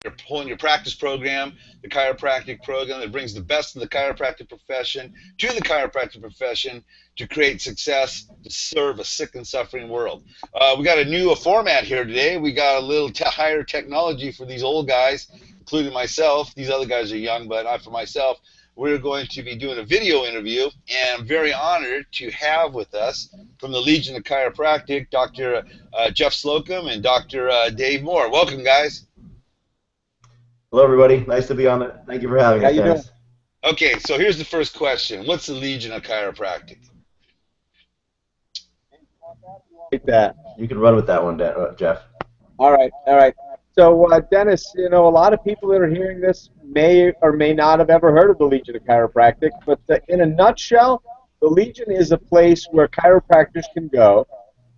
You're pulling your practice program, the chiropractic program that brings the best of the chiropractic profession to the chiropractic profession to create success to serve a sick and suffering world. We got a new format here today. We got a little higher technology for these old guys, including myself. These other guys are young, but I, for myself, we're going to be doing a video interview, and I'm very honored to have with us from the Legion of Chiropractic, Dr. Jeff Slocum and Dr. Dave Moore. Welcome, guys. Hello, everybody. Nice to be on it. Thank you for having How us, you doing? Dennis. Okay, so here's the first question. What's the Legion of Chiropractic? Like that. You can run with that one, Jeff. All right, all right. So, Dennis, a lot of people that are hearing this may or may not have ever heard of the Legion of Chiropractic, but in a nutshell, the Legion is a place where chiropractors can go.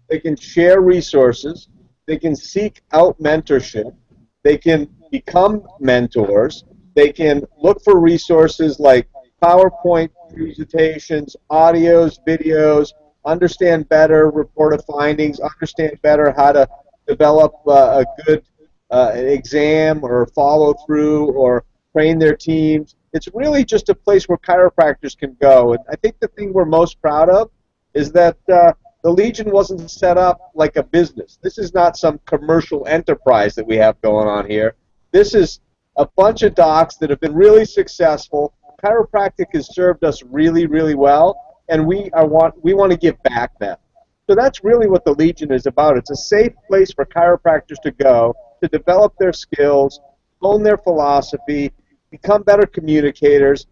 They can share resources. They can seek out mentorship. They can become mentors. They can look for resources like PowerPoint presentations, audios, videos, understand better reported findings, understand better how to develop a good exam or follow through or train their teams. It's really just a place where chiropractors can go. And I think the thing we're most proud of is that the Legion wasn't set up like a business. This is not some commercial enterprise that we have going on here. This is a bunch of docs that have been really successful. Chiropractic has served us really, really well, and we want to give back now. So that's really what the Legion is about. It's a safe place for chiropractors to go to develop their skills, hone their philosophy, become better communicators,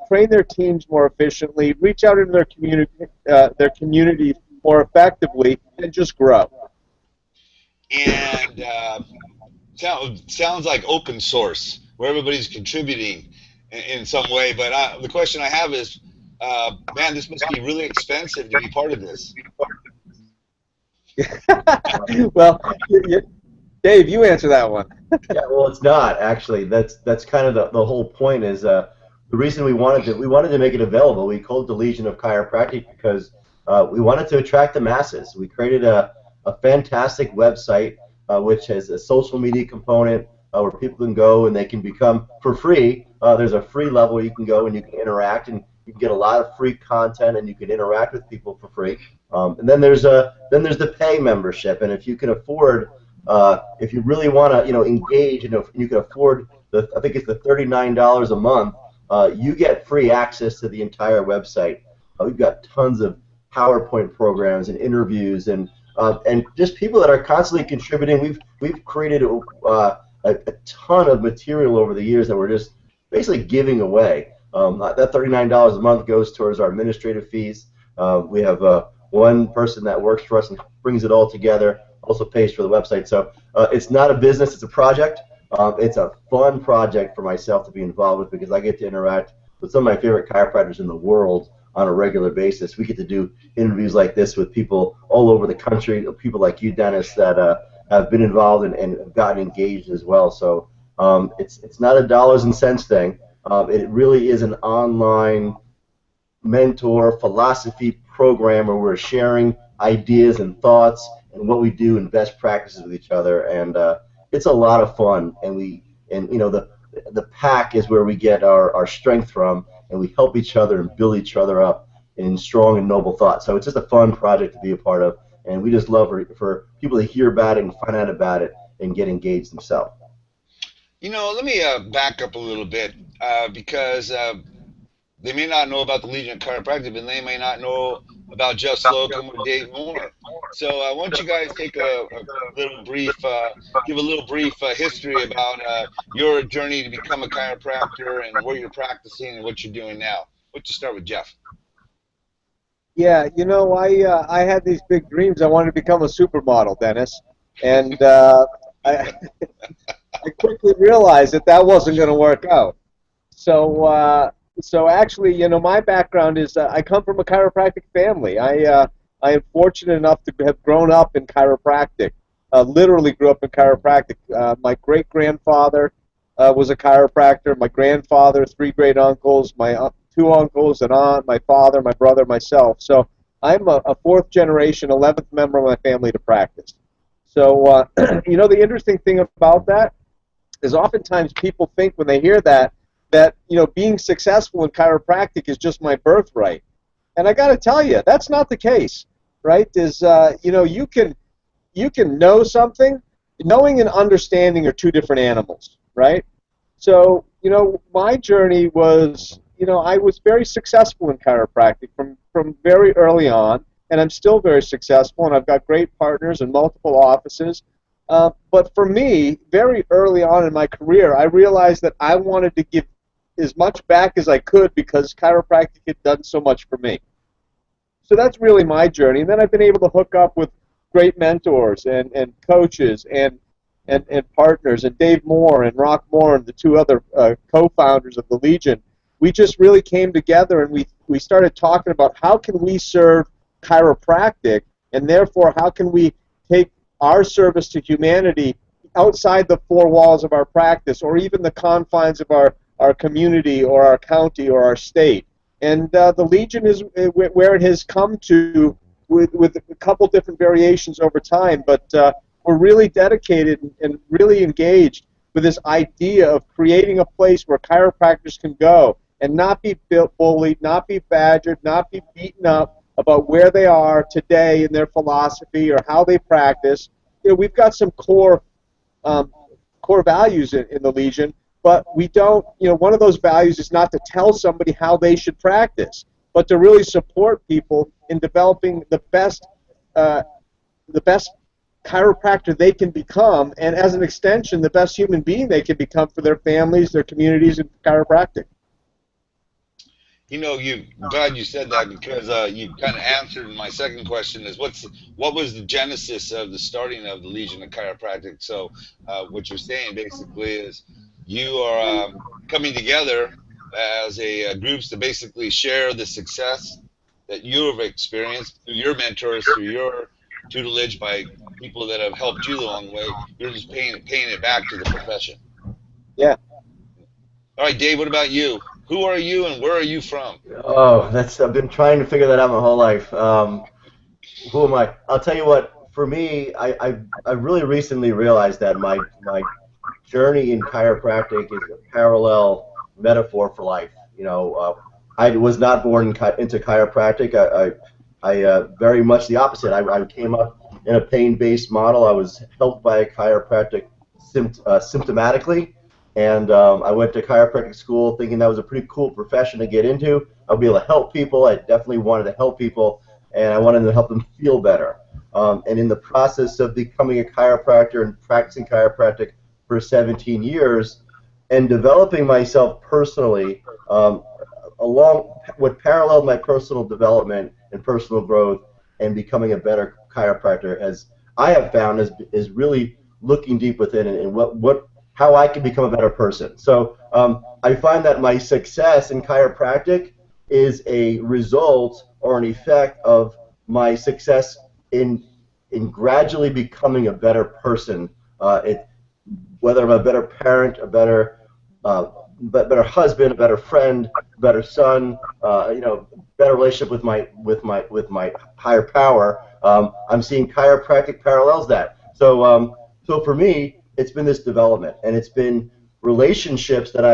train their teams more efficiently, reach out into their communities more effectively, and just grow. And sounds like open source, where everybody's contributing in some way. But the question I have is, man, this must be really expensive to be part of this. Well, Dave, you answer that one. Yeah, well, it's not actually. That's kind of the whole point. Is the reason we wanted to make it available. We called it the Legion of Chiropractic because we wanted to attract the masses. We created a fantastic website which has a social media component where people can go and they can become for free. There's a free level you can go and you can interact and you can get a lot of free content and you can interact with people for free. And then there's the pay membership, and if you can afford, if you really want to engage, and if you can afford I think it's the $39 a month, you get free access to the entire website. We've got tons of PowerPoint programs and interviews and just people that are constantly contributing. We've created a ton of material over the years that we're just basically giving away. That $39 a month goes towards our administrative fees. We have one person that works for us and brings it all together, also pays for the website. So it's not a business, it's a project. It's a fun project for myself to be involved with because I get to interact with some of my favorite chiropractors in the world on a regular basis. We get to do interviews like this with people all over the country, people like you, Dennis, that have been involved and have gotten engaged as well. So it's not a dollars and cents thing. It really is an online mentor philosophy program where we're sharing ideas and thoughts and what we do and best practices with each other, and it's a lot of fun. And the pack is where we get our strength from, and we help each other and build each other up in strong and noble thoughts. So it's just a fun project to be a part of, and we just love for people to hear about it and find out about it and get engaged themselves. Let me back up a little bit because they may not know about the Legion of Chiropractic, and they may not know about Jeff Slocum or Dave Moore. So why don't you guys take a little brief, give a little brief history about your journey to become a chiropractor and where you're practicing and what you're doing now. Why don't you start with Jeff? Yeah, I had these big dreams. I wanted to become a supermodel, Dennis, and I, I quickly realized that wasn't going to work out. So actually, my background is I come from a chiropractic family. I am fortunate enough to have grown up in chiropractic. Literally grew up in chiropractic. My great grandfather was a chiropractor. My grandfather, three great uncles, my two uncles, an aunt, my father, my brother, myself. So I'm a fourth generation, 11th member of my family to practice. So the interesting thing about that is oftentimes people think when they hear that, that, being successful in chiropractic is just my birthright. And I got to tell you, that's not the case, right? You can know something. Knowing and understanding are two different animals, right? So, my journey was, I was very successful in chiropractic from very early on, and I'm still very successful, and I've got great partners and multiple offices. But for me, very early on in my career, I realized that I wanted to give as much back as I could because chiropractic had done so much for me. So that's really my journey. And then I've been able to hook up with great mentors and coaches and partners, and Dave Moore and Rock Moore and the two other co-founders of the Legion. We just really came together and we started talking about how can we serve chiropractic, and therefore how can we take our service to humanity outside the four walls of our practice or even the confines of our community or our county or our state. And the Legion is where it has come to with a couple different variations over time, but we're really dedicated and really engaged with this idea of creating a place where chiropractors can go and not be bullied, not be badgered, not be beaten up about where they are today in their philosophy or how they practice. We've got some core values in the Legion, but we don't, one of those values is not to tell somebody how they should practice, but to really support people in developing the best chiropractor they can become, and as an extension, the best human being they can become for their families, their communities, and chiropractic. I'm glad you said that because you kind of answered my second question is what was the genesis of the starting of the Legion of Chiropractic? So what you're saying basically is you are coming together as a groups to basically share the success that you have experienced through your mentors, through your tutelage by people that have helped you along the way. You're just paying it back to the profession. Yeah. All right, Dave, what about you? Who are you and where are you from? Oh, I've been trying to figure that out my whole life. Who am I? I'll tell you what. For me, I really recently realized that my journey in chiropractic is a parallel metaphor for life. I was not born into chiropractic. I very much the opposite. I came up in a pain-based model. I was helped by a chiropractic symptomatically. And I went to chiropractic school thinking that was a pretty cool profession to get into. I'll be able to help people. I definitely wanted to help people, and I wanted to help them feel better. And in the process of becoming a chiropractor and practicing chiropractic for 17 years and developing myself personally, along what paralleled my personal development and personal growth and becoming a better chiropractor, as I have found, is really looking deep within and how I can become a better person. So I find that my success in chiropractic is a result or an effect of my success in gradually becoming a better person. Whether I'm a better parent, a better husband, a better friend, a better son, better relationship with my higher power. I'm seeing chiropractic parallels that. So for me, it's been this development, and it's been relationships that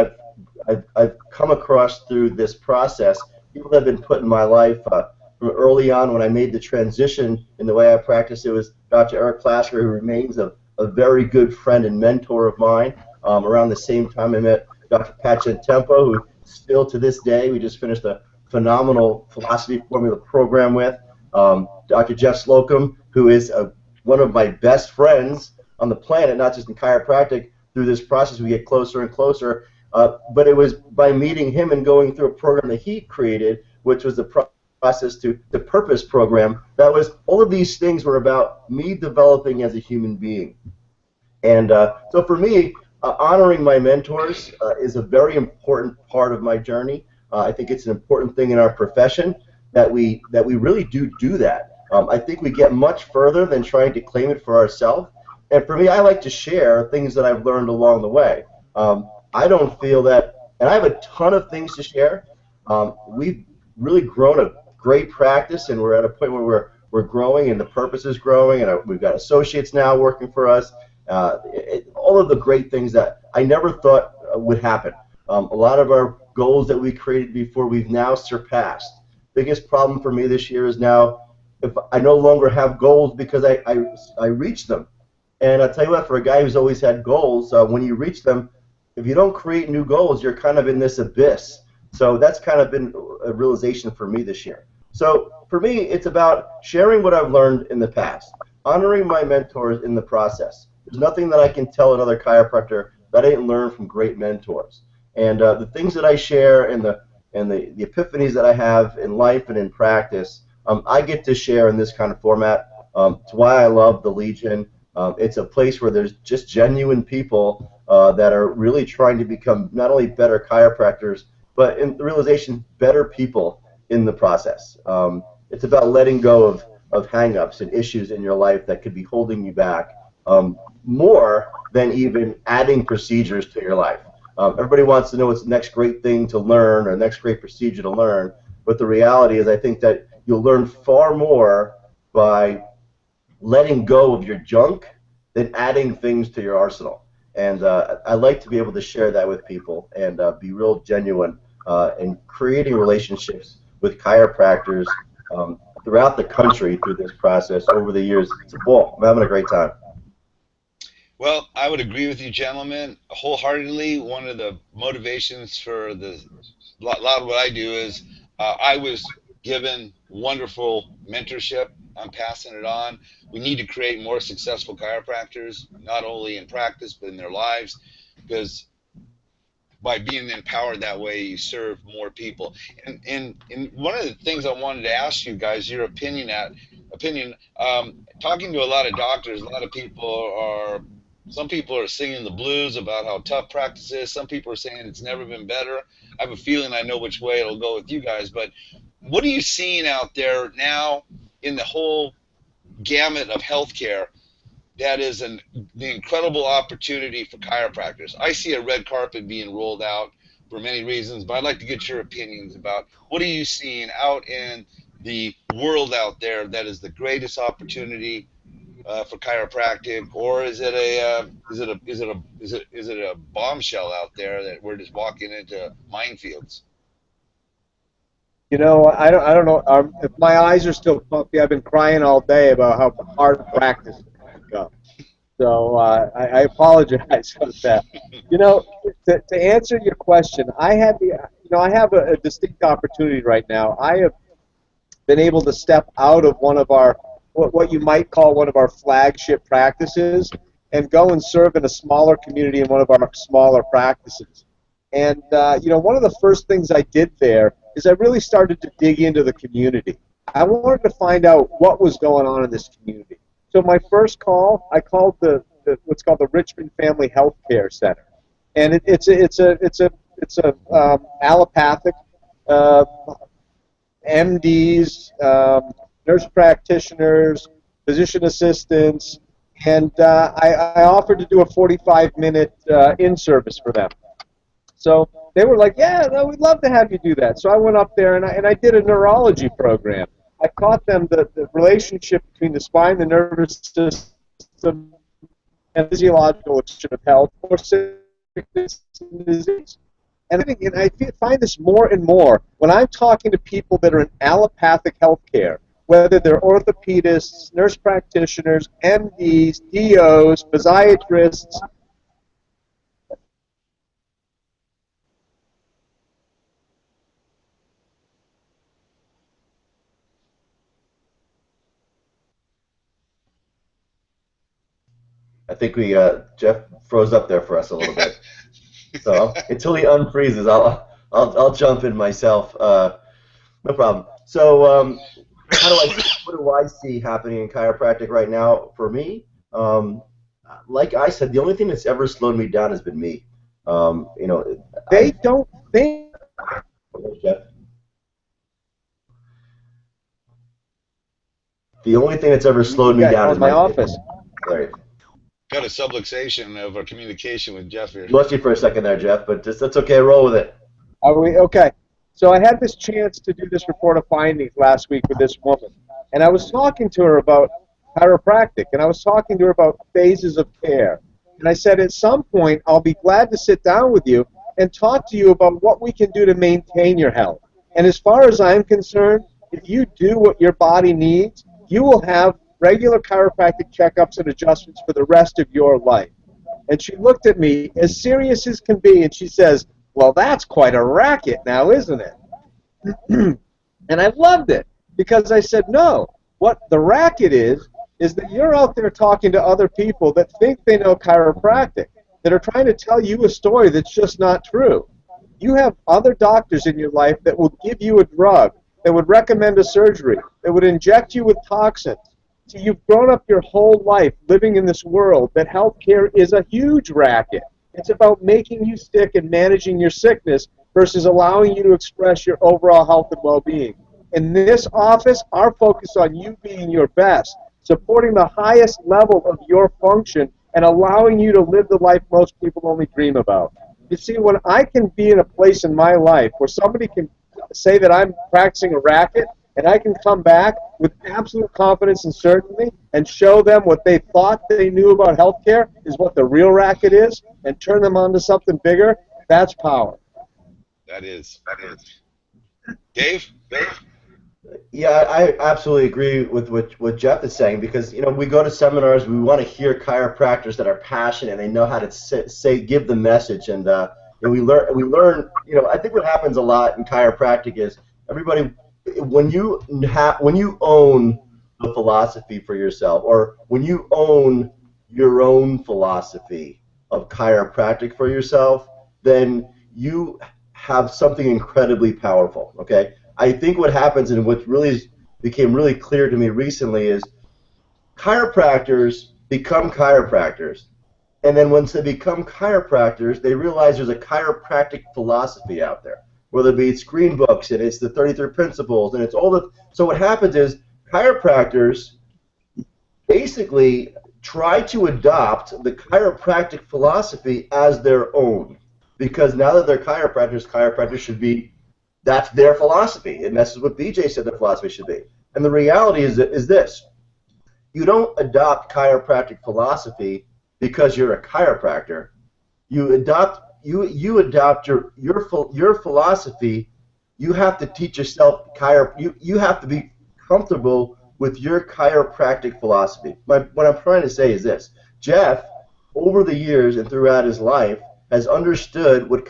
I've come across through this process. People that have been put in my life from early on when I made the transition in the way I practice. It was Dr. Eric Klasker, who remains a very good friend and mentor of mine. Around the same time I met Dr. Patchen Tempo, who still to this day, we just finished a phenomenal philosophy formula program with. Dr. Jeff Slocum, who is one of my best friends on the planet, not just in chiropractic. Through this process, we get closer and closer. But it was by meeting him and going through a program that he created, which was the process to the Purpose program. That was all of these things were about me developing as a human being. And so for me, honoring my mentors is a very important part of my journey. I think it's an important thing in our profession that we really do that. I think we get much further than trying to claim it for ourselves. And for me, I like to share things that I've learned along the way. I don't feel that, and I have a ton of things to share. We've really grown a great practice, and we're at a point where we're growing, and the Purpose is growing, and we've got associates now working for us. All of the great things that I never thought would happen. A lot of our goals that we created before we've now surpassed. Biggest problem for me this year is now if I no longer have goals because I reach them. And I'll tell you what, for a guy who's always had goals, when you reach them, if you don't create new goals, you're kind of in this abyss. So that's kind of been a realization for me this year. So for me, it's about sharing what I've learned in the past, honoring my mentors in the process. There's nothing that I can tell another chiropractor that I didn't learn from great mentors. And the things that I share and the epiphanies that I have in life and in practice, I get to share in this kind of format. It's why I love the Legion. It's a place where there's just genuine people that are really trying to become not only better chiropractors, but in the realization, better people in the process. It's about letting go of hang-ups and issues in your life that could be holding you back more than even adding procedures to your life. Everybody wants to know what's the next great thing to learn or next great procedure to learn, but the reality is I think that you'll learn far more by letting go of your junk than adding things to your arsenal. And I like to be able to share that with people and be real genuine in creating relationships with chiropractors throughout the country through this process over the years. It's a ball. I'm having a great time. Well, I would agree with you, gentlemen, wholeheartedly. One of the motivations for a lot of what I do is I was given wonderful mentorship. I'm passing it on. We need to create more successful chiropractors, not only in practice but in their lives, because by being empowered that way, you serve more people. And one of the things I wanted to ask you guys, your opinion, talking to a lot of doctors, a lot of people some people are singing the blues about how tough practice is. Some people are saying it's never been better. I have a feeling I know which way it'll go with you guys, but what are you seeing out there now in the whole gamut of healthcare that is the incredible opportunity for chiropractors? I see a red carpet being rolled out for many reasons, but I'd like to get your opinions about what are you seeing out in the world out there that is the greatest opportunity for chiropractic, or is it a bombshell out there that we're just walking into minefields? You know, I don't know. If my eyes are still puffy, I've been crying all day about how hard practice has become. So I apologize for that. You know, to answer your question, I have a distinct opportunity right now. I have been able to step out of one of our what you might call one of our flagship practices and go and serve in a smaller community in one of our smaller practices. And you know, one of the first things I did there is I really started to dig into the community. I wanted to find out what was going on in this community. So my first call, I called what's called the Richmond Family Health Care Center, and it's a allopathic MDs, nurse practitioners, physician assistants, and I offered to do a 45-minute in-service for them. So they were like, yeah, no, we'd love to have you do that. So I went up there and I did a neurology program. I taught them the relationship between the spine, the nervous system, and physiological expression of health or sickness and disease. And I find this more and more when I'm talking to people that are in allopathic healthcare, whether they're orthopedists, nurse practitioners, MDs, DOs, physiatrists. I think Jeff froze up there for us a little bit. So until he unfreezes, I'll jump in myself. No problem. So what do I see happening in chiropractic right now? For me, like I said, the only thing that's ever slowed me down has been me. You know, They don't think. Jeff. The only thing that's ever slowed me down is my office. Sorry. Got a subluxation of our communication with Jeff here. Lost you for a second there, Jeff, but that's okay. Roll with it. Are we okay? So I had this chance to do this report of findings last week with this woman, and I was talking to her about chiropractic, and I was talking to her about phases of care. And I said, at some point, I'll be glad to sit down with you and talk to you about what we can do to maintain your health. And as far as I'm concerned, if you do what your body needs, you will have regular chiropractic checkups and adjustments for the rest of your life. And she looked at me as serious as can be, and she says, well, that's quite a racket now, isn't it? And I loved it because I said, no, what the racket is that you're out there talking to other people that think they know chiropractic, that are trying to tell you a story that's just not true. You have other doctors in your life that will give you a drug, that would recommend a surgery, that would inject you with toxins. So you've grown up your whole life living in this world that healthcare is a huge racket. It's about making you sick and managing your sickness versus allowing you to express your overall health and well-being. In this office, our focus on you being your best, supporting the highest level of your function, and allowing you to live the life most people only dream about. You see, when I can be in a place in my life where somebody can say that I'm practicing a racket, and I can come back with absolute confidence and certainty and show them what they thought they knew about healthcare is what the real racket is, and turn them on to something bigger, that's power. That is. Dave? Yeah, I absolutely agree with what Jeff is saying, because we go to seminars, we want to hear chiropractors that are passionate and they know how to give the message, and we learn. I think what happens a lot in chiropractic is everybody, when you own the philosophy for yourself, or when you own your own philosophy of chiropractic for yourself, then you have something incredibly powerful. Okay. I think what happens, and what really became really clear to me recently, is chiropractors become chiropractors, and then once they become chiropractors, they realize there's a chiropractic philosophy out there, whether it be it's green books and it's the 33 principles and it's all the. So what happens is chiropractors basically try to adopt the chiropractic philosophy as their own, because now that they're chiropractors should be. That's their philosophy, and this is what BJ said their philosophy should be. And the reality is this: you don't adopt chiropractic philosophy because you're a chiropractor. You adopt your philosophy. You have to teach yourself you have to be comfortable with your chiropractic philosophy. What I'm trying to say is this: Jeff, over the years and throughout his life, has understood what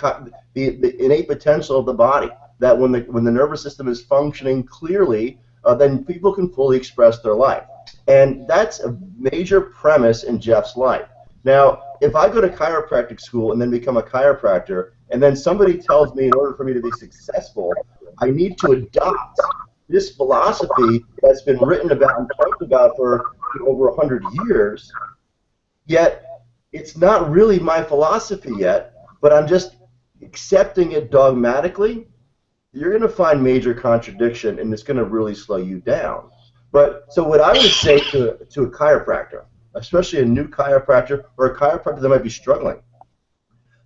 the innate potential of the body. That when the nervous system is functioning clearly, then people can fully express their life. And that's a major premise in Jeff's life. Now, if I go to chiropractic school and then become a chiropractor, and then somebody tells me in order for me to be successful, I need to adopt this philosophy that's been written about and talked about for over 100 years, yet it's not really my philosophy yet, but I'm just accepting it dogmatically, you're going to find major contradiction, and it's going to really slow you down. But so what I would say to a chiropractor, especially a new chiropractor or a chiropractor that might be struggling,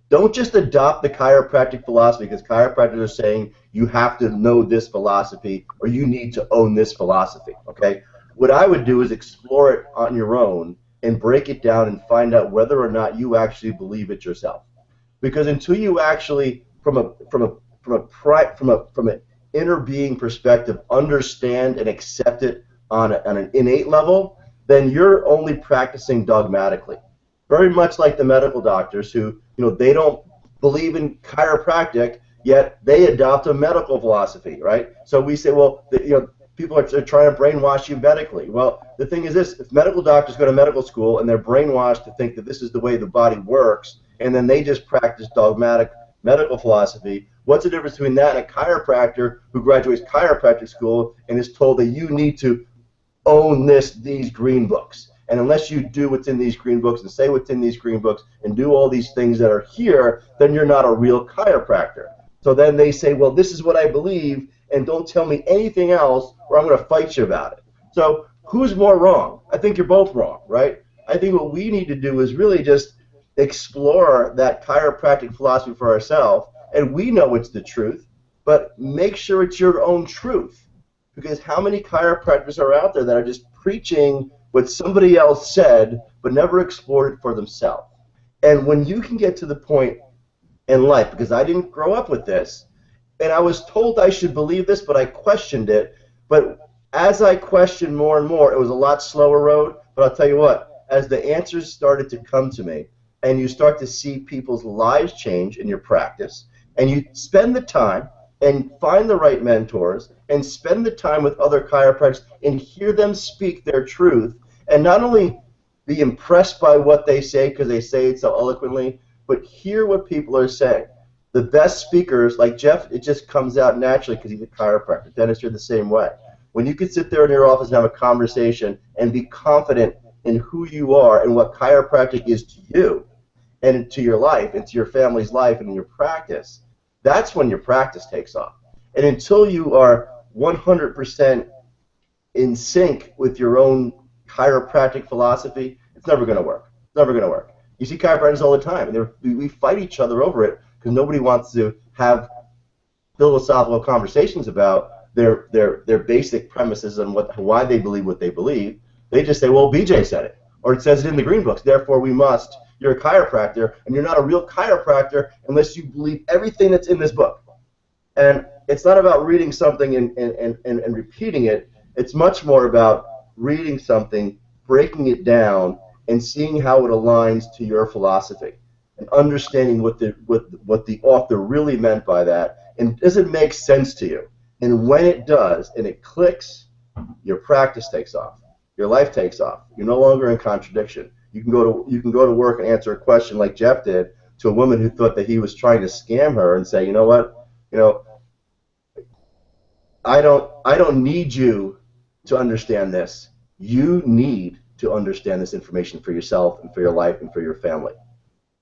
don't just adopt the chiropractic philosophy because chiropractors are saying you have to know this philosophy or you need to own this philosophy. Okay? What I would do is explore it on your own and break it down and find out whether or not you actually believe it yourself. Because until you actually, from an inner being perspective, understand and accept it on an innate level, then you're only practicing dogmatically. Very much like the medical doctors who, they don't believe in chiropractic, yet they adopt a medical philosophy, right? So we say, well, people are trying to brainwash you medically. Well, the thing is this: if medical doctors go to medical school and they're brainwashed to think that this is the way the body works, and then they just practice dogmatic medical philosophy, what's the difference between that and a chiropractor who graduates chiropractic school and is told that you need to own these green books? And unless you do what's in these green books and say what's in these green books and do all these things that are here, then you're not a real chiropractor. So then they say, well, this is what I believe, and don't tell me anything else or I'm going to fight you about it. So who's more wrong? I think you're both wrong, right? I think what we need to do is really just explore that chiropractic philosophy for ourselves, and we know it's the truth, but make sure it's your own truth. Because how many chiropractors are out there that are just preaching what somebody else said but never explored it for themselves? And when you can get to the point in life, because I didn't grow up with this, and I was told I should believe this, but I questioned it. But as I questioned more and more, it was a lot slower road. But I'll tell you what, as the answers started to come to me, and you start to see people's lives change in your practice, and you spend the time and find the right mentors and spend the time with other chiropractors and hear them speak their truth, and not only be impressed by what they say because they say it so eloquently, but hear what people are saying. The best speakers, like Jeff, it just comes out naturally because he's a chiropractor. Dennis, you're the same way. When you can sit there in your office and have a conversation and be confident in who you are and what chiropractic is to you and to your life and to your family's life and your practice, that's when your practice takes off. And until you are 100% in sync with your own chiropractic philosophy, it's never going to work. It's never going to work. You see chiropractors all the time, and we fight each other over it because nobody wants to have philosophical conversations about their basic premises on why they believe what they believe. They just say, well, BJ said it, or it says it in the green books, therefore we must. You're a chiropractor, and you're not a real chiropractor unless you believe everything that's in this book. And it's not about reading something and repeating it. It's much more about reading something, breaking it down, and seeing how it aligns to your philosophy, and understanding what the author really meant by that, and does it make sense to you? And when it does, and it clicks, your practice takes off, your life takes off. You're no longer in contradiction. You can go to work and answer a question like Jeff did to a woman who thought that he was trying to scam her, and say, you know what, I don't need you to understand this. You need to understand this information for yourself and for your life and for your family.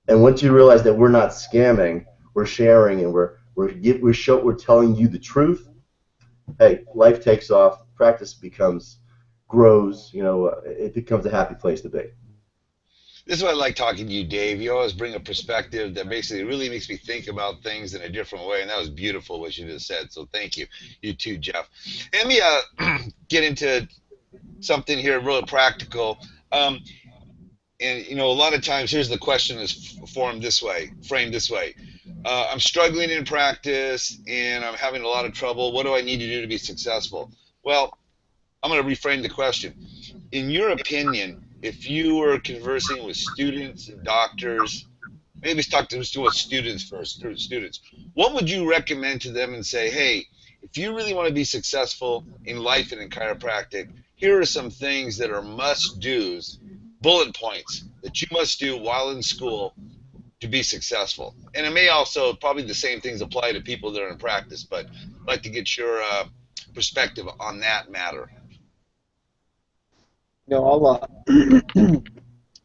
And once you realize that we're not scamming, we're sharing, and we're telling you the truth, hey, life takes off, practice grows, it becomes a happy place to be. This is why I like talking to you, Dave. You always bring a perspective that basically really makes me think about things in a different way, and that was beautiful what you just said, so thank you. You too, Jeff. Let me get into something here real practical. And, a lot of times, here's the question is framed this way. I'm struggling in practice, and I'm having a lot of trouble. What do I need to do to be successful? Well, I'm going to reframe the question. In your opinion, if you were conversing with students and doctors, maybe let's talk to students first, what would you recommend to them and say, hey, if you really want to be successful in life and in chiropractic, here are some things that are must-dos, bullet points that you must do while in school to be successful. And it may also, probably the same things apply to people that are in practice, but I'd like to get your perspective on that matter.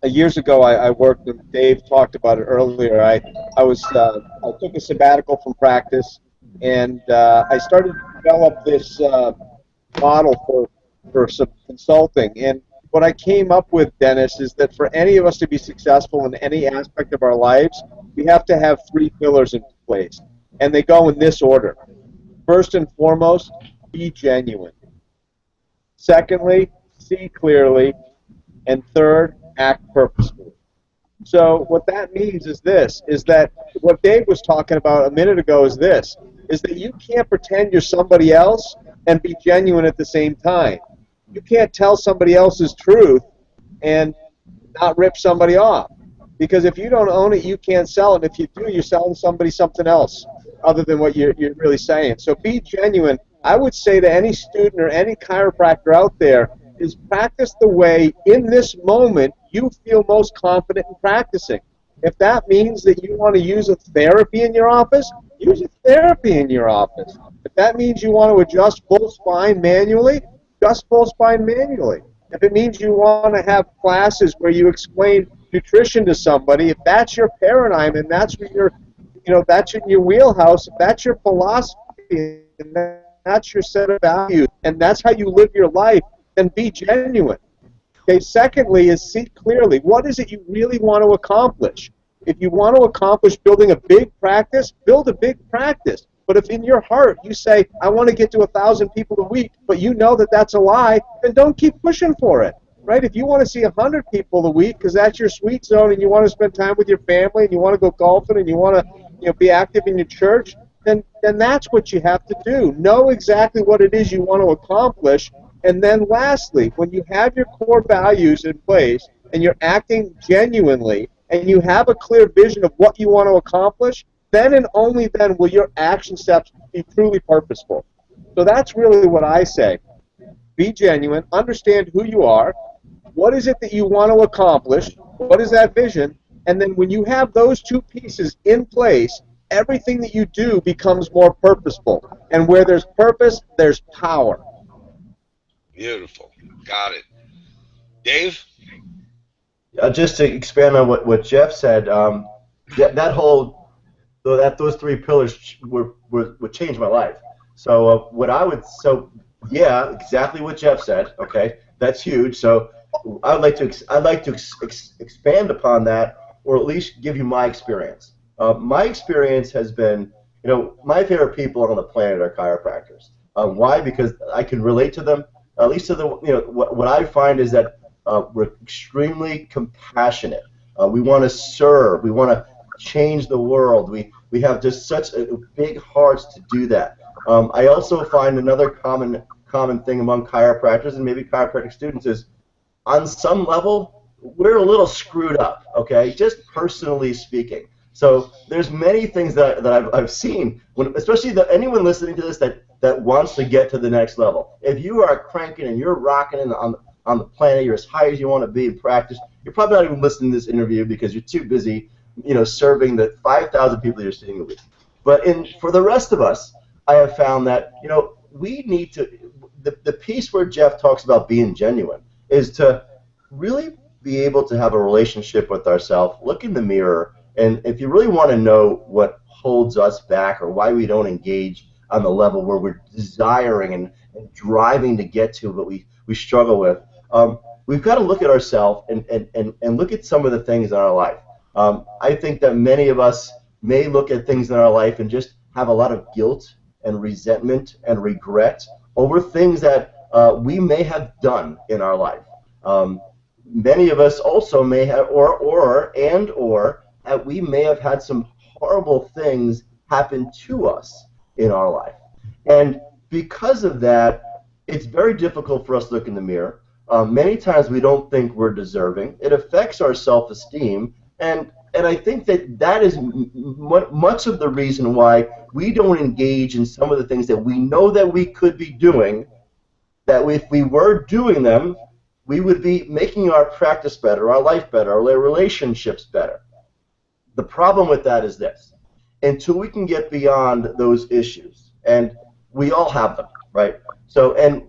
Years ago, I worked, and Dave talked about it earlier. I took a sabbatical from practice, and I started to develop this model for some consulting. And what I came up with, Dennis, is that for any of us to be successful in any aspect of our lives, we have to have 3 pillars in place, and they go in this order. First and foremost, be genuine. Secondly, see clearly. And third, act purposefully. So what that means is that what Dave was talking about a minute ago is that you can't pretend you're somebody else and be genuine at the same time. You can't tell somebody else's truth and not rip somebody off. Because if you don't own it, you can't sell it. If you do, you're selling somebody something else other than what you're really saying. So be genuine. I would say to any student or any chiropractor out there, is practice the way in this moment you feel most confident in practicing. If that means that you want to use a therapy in your office, use a therapy in your office. If that means you want to adjust full spine manually, adjust full spine manually. If it means you want to have classes where you explain nutrition to somebody, if that's your paradigm and that's what that's in your wheelhouse, if that's your philosophy and that's your set of values and that's how you live your life, then be genuine. Okay, secondly is see clearly. What is it you really want to accomplish? If you want to accomplish building a big practice, build a big practice. But if in your heart you say, I want to get to 1,000 people a week, but you know that that's a lie, then don't keep pushing for it. right? If you want to see 100 people a week because that's your sweet zone and you want to spend time with your family and you want to go golfing and you want to, be active in your church, then that's what you have to do. Know exactly what it is you want to accomplish. And then lastly, when you have your core values in place and you're acting genuinely and you have a clear vision of what you want to accomplish, then and only then will your action steps be truly purposeful. So that's really what I say. Be genuine, understand who you are, what is it that you want to accomplish, what is that vision, and then when you have those two pieces in place, everything that you do becomes more purposeful. And where there's purpose, there's power. Beautiful. Got it. Dave? Just to expand on what Jeff said, that whole those three pillars would change my life. So yeah, exactly what Jeff said. Okay, that's huge. So I'd like to expand upon that, or at least give you my experience. My experience has been, my favorite people on the planet are chiropractors. Why? Because I can relate to them. At least to the, what I find is that we're extremely compassionate. We want to serve. We want to change the world. We have just such big hearts to do that. I also find another common thing among chiropractors and maybe chiropractic students is, on some level, we're a little screwed up. Okay, just personally speaking. So there's many things that I've seen, especially anyone listening to this that wants to get to the next level. If you are cranking and you're rocking on the planet, you're as high as you want to be in practice, you're probably not even listening to this interview because you're too busy, serving the 5,000 people you're seeing a week. But for the rest of us, I have found that, we need to, the piece where Jeff talks about being genuine is to really be able to have a relationship with ourselves, look in the mirror, and if you really want to know what holds us back or why we don't engage on the level where we're desiring and driving to get to, but we struggle with, we've got to look at ourselves and look at some of the things in our life. I think that many of us may look at things in our life and just have a lot of guilt and resentment and regret over things that we may have done in our life. Many of us also may have, or we may have had some horrible things happen to us in our life. And because of that, it's very difficult for us to look in the mirror. Many times we don't think we're deserving. It affects our self-esteem, and I think that is much of the reason why we don't engage in some of the things that we know that we could be doing, that if we were doing them, we would be making our practice better, our life better, our relationships better. The problem with that is this: until we can get beyond those issues, and we all have them, right? So, and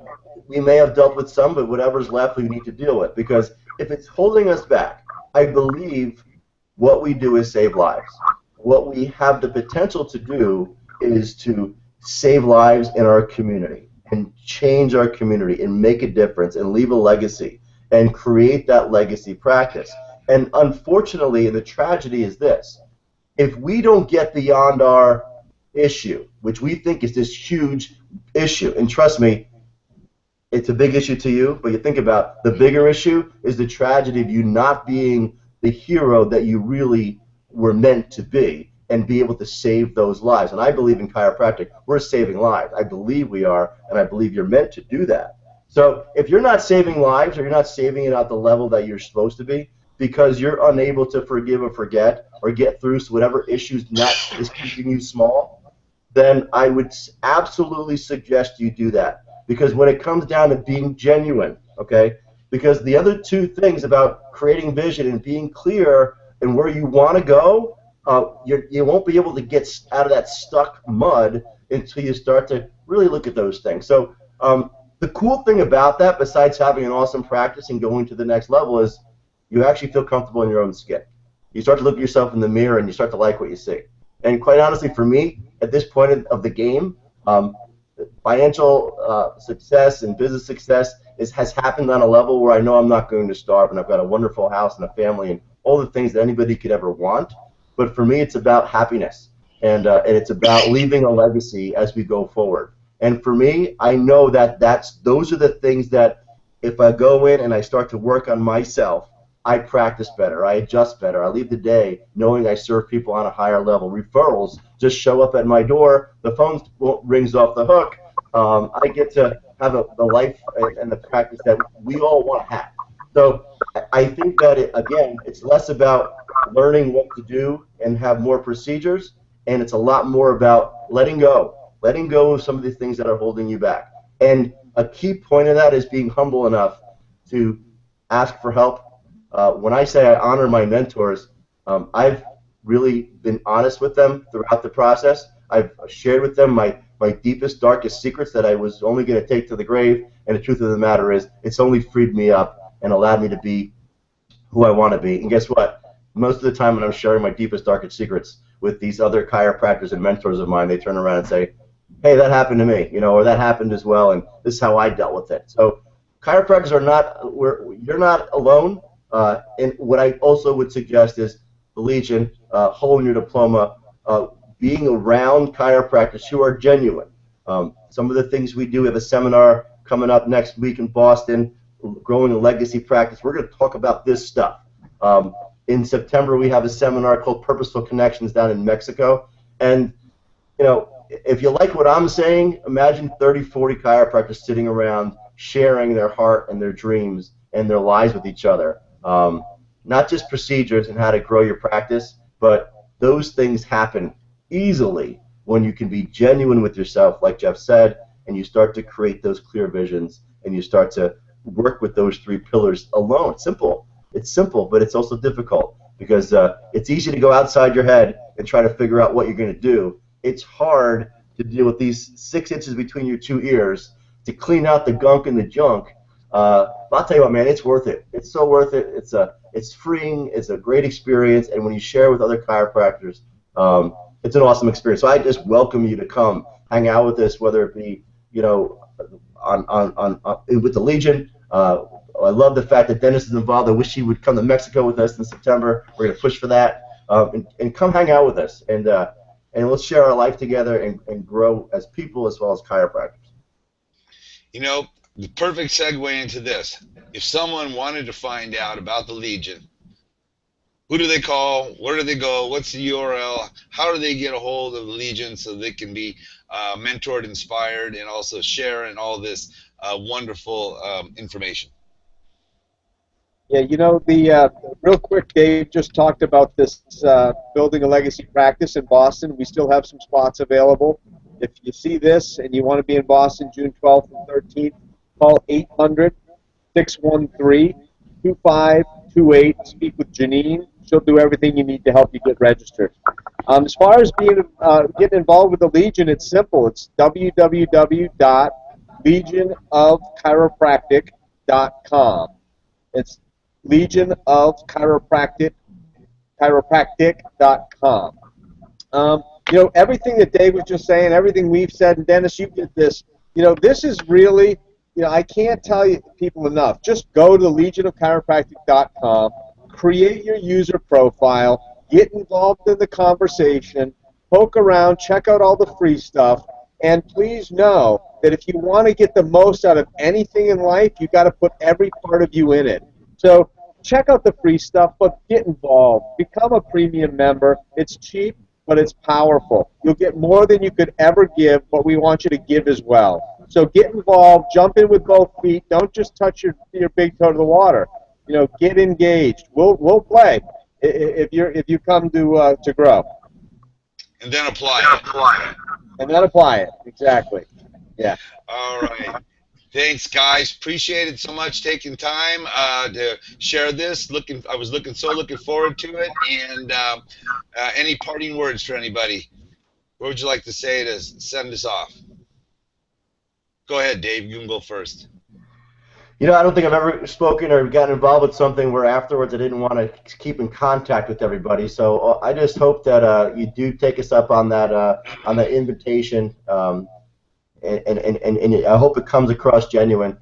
we may have dealt with some, but whatever's left we need to deal with, because if it's holding us back, I believe what we do is save lives. What we have the potential to do is to save lives in our community and change our community and make a difference and leave a legacy and create that legacy practice. And unfortunately, the tragedy is this: if we don't get beyond our issue, which we think is this huge issue, and trust me, it's a big issue to you, but you think about the bigger issue is the tragedy of you not being the hero that you really were meant to be and be able to save those lives. And I believe in chiropractic, we're saving lives. I believe we are, and I believe you're meant to do that. So if you're not saving lives, or you're not saving it at the level that you're supposed to be, because you're unable to forgive or forget or get through whatever issues is keeping you small, then I would absolutely suggest you do that. Because when it comes down to being genuine, okay, because the other two things about creating vision and being clear and where you want to go, you won't be able to get out of that stuck mud until you start to really look at those things. So the cool thing about that, besides having an awesome practice and going to the next level, is you actually feel comfortable in your own skin. You start to look at yourself in the mirror and you start to like what you see. And quite honestly, for me, at this point of the game, financial success and business success has happened on a level where I know I'm not going to starve, and I've got a wonderful house and a family and all the things that anybody could ever want. But for me, it's about happiness, and it's about leaving a legacy as we go forward. And for me, I know that those are the things that if I go in and I start to work on myself, I practice better, I adjust better, I leave the day knowing I serve people on a higher level. Referrals just show up at my door, the phone rings off the hook. I get to have the life and the practice that we all want to have. So I think that, again, it's less about learning what to do and have more procedures, and it's a lot more about letting go of some of the things that are holding you back. And a key point of that is being humble enough to ask for help. When I say I honor my mentors, I've really been honest with them throughout the process. I've shared with them my deepest, darkest secrets that I was only going to take to the grave. And the truth of the matter is, it's only freed me up and allowed me to be who I want to be. And guess what? Most of the time when I'm sharing my deepest, darkest secrets with these other chiropractors and mentors of mine, they turn around and say, hey, that happened to me, or that happened as well, and this is how I dealt with it. So chiropractors are not, you're not alone. And what I also would suggest is the Legion, holding your diploma, being around chiropractors who are genuine. Some of the things we do, we have a seminar coming up next week in Boston, Growing a Legacy Practice. We're going to talk about this stuff. In September, we have a seminar called Purposeful Connections down in Mexico. And, if you like what I'm saying, imagine 30, 40 chiropractors sitting around sharing their heart and their dreams and their lives with each other. Not just procedures and how to grow your practice, but those things happen easily when you can be genuine with yourself, like Jeff said, and you start to create those clear visions and you start to work with those 3 pillars alone. It's simple, but it's also difficult because it's easy to go outside your head and try to figure out what you're going to do. It's hard to deal with these 6 inches between your 2 ears to clean out the gunk and the junk. I'll tell you what, man, it's worth it. It's so worth it. It's freeing. It's a great experience, and when you share with other chiropractors, it's an awesome experience. So I just welcome you to come hang out with us, whether it be with the Legion. I love the fact that Dennis is involved. I wish he would come to Mexico with us in September. We're going to push for that, and come hang out with us, and let's share our life together and grow as people as well as chiropractors. The perfect segue into this. If someone wanted to find out about the Legion, who do they call? Where do they go? What's the URL? How do they get a hold of the Legion so they can be mentored, inspired, and also share in all this wonderful information? Yeah, the real quick, Dave just talked about this building a legacy practice in Boston. We still have some spots available. If you see this and you want to be in Boston June 12th and 13th, call 800-613-2528. Speak with Janine. She'll do everything you need to help you get registered. As far as getting involved with the Legion, it's simple. It's www.legionofchiropractic.com. It's legionofchiropractic.com. Everything that Dave was just saying, everything we've said, and Dennis, you get this. This is really, I can't tell you people enough. Just go to legionofchiropractic.com, create your user profile, get involved in the conversation, poke around, check out all the free stuff, and please know that if you want to get the most out of anything in life, you've got to put every part of you in it. So check out the free stuff, but get involved. Become a premium member. It's cheap, but it's powerful. You'll get more than you could ever give, but we want you to give as well. So get involved. Jump in with both feet. Don't just touch your big toe to the water. Get engaged. We'll play if you come to grow. And then apply it. And then apply it. Exactly. Yeah. All right. Thanks, guys. Appreciate it so much taking time to share this. I was looking forward to it. And any parting words for anybody? What would you like to say to send us off? Go ahead, Dave. You can go first. I don't think I've ever spoken or gotten involved with something where afterwards I didn't want to keep in contact with everybody. So I just hope that you do take us up on that invitation. And I hope it comes across genuine.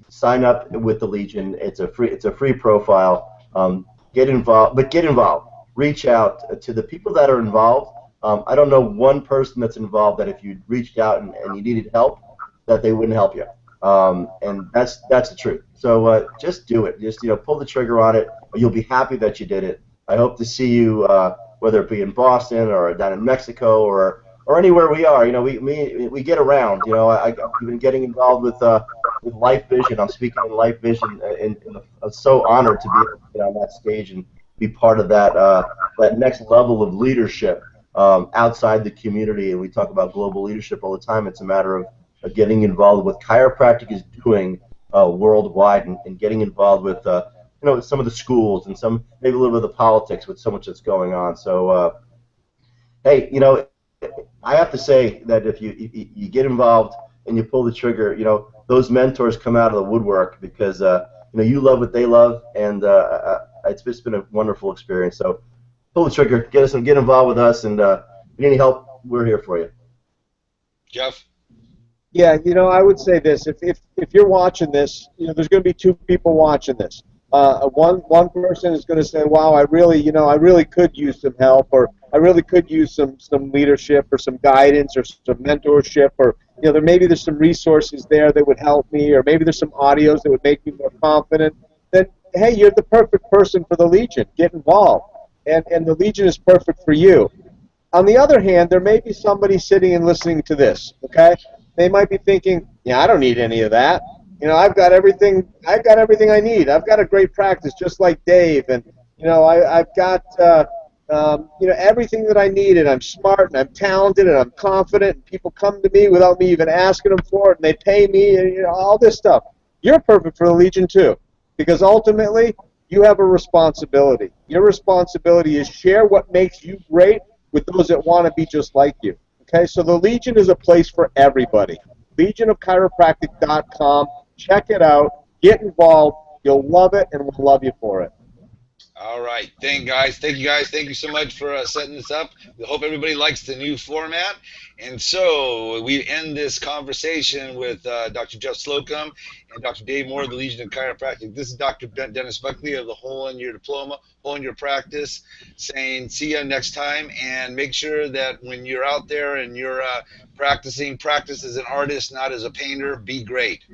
Sign up with the Legion. It's a free profile. Get involved. Reach out to the people that are involved. I don't know one person that's involved that if you reached out and you needed help, that they wouldn't help you. And that's the truth. So just do it. Just pull the trigger on it. You'll be happy that you did it. I hope to see you, whether it be in Boston or down in Mexico or anywhere we are. We get around. I've been getting involved with Life Vision. I'm speaking in Life Vision, and I'm so honored to be able to get on that stage and be part of that next level of leadership outside the community. And we talk about global leadership all the time. It's a matter of getting involved with what chiropractic is doing worldwide, and getting involved with some of the schools and some maybe a little bit of the politics with so much that's going on. So hey, I have to say that if you get involved and you pull the trigger, those mentors come out of the woodwork because you love what they love, and it's just been a wonderful experience. So pull the trigger, get involved with us, and if you need any help, we're here for you. Jeff? Yeah, I would say this: if you're watching this, there's going to be two people watching this. One person is going to say, "Wow, I really could use some help, or I really could use some leadership, or some guidance, or some mentorship, or there's some resources there that would help me, or maybe there's some audios that would make me more confident." Then, hey, you're the perfect person for the Legion. Get involved, and the Legion is perfect for you. On the other hand, there may be somebody sitting and listening to this. Okay. They might be thinking, yeah, I don't need any of that. I've got everything. I've got everything I need. I've got a great practice, just like Dave, and I've got everything that I need, and I'm smart, and I'm talented, and I'm confident. And people come to me without me even asking them for it, and they pay me, and all this stuff. You're perfect for the Legion too, because ultimately you have a responsibility. Your responsibility is share what makes you great with those that want to be just like you. Okay, so the Legion is a place for everybody. LegionofChiropractic.com. Check it out. Get involved. You'll love it, and we'll love you for it. All right. Thank you, guys. Thank you so much for setting this up. We hope everybody likes the new format. And so we end this conversation with Dr. Jeff Slocum and Dr. Dave Moore of the Legion of Chiropractic. This is Dr. Dennis Buckley of the Hole in Your Diploma, Hole in Your Practice, saying see you next time. And make sure that when you're out there and you're practicing, practice as an artist, not as a painter. Be great.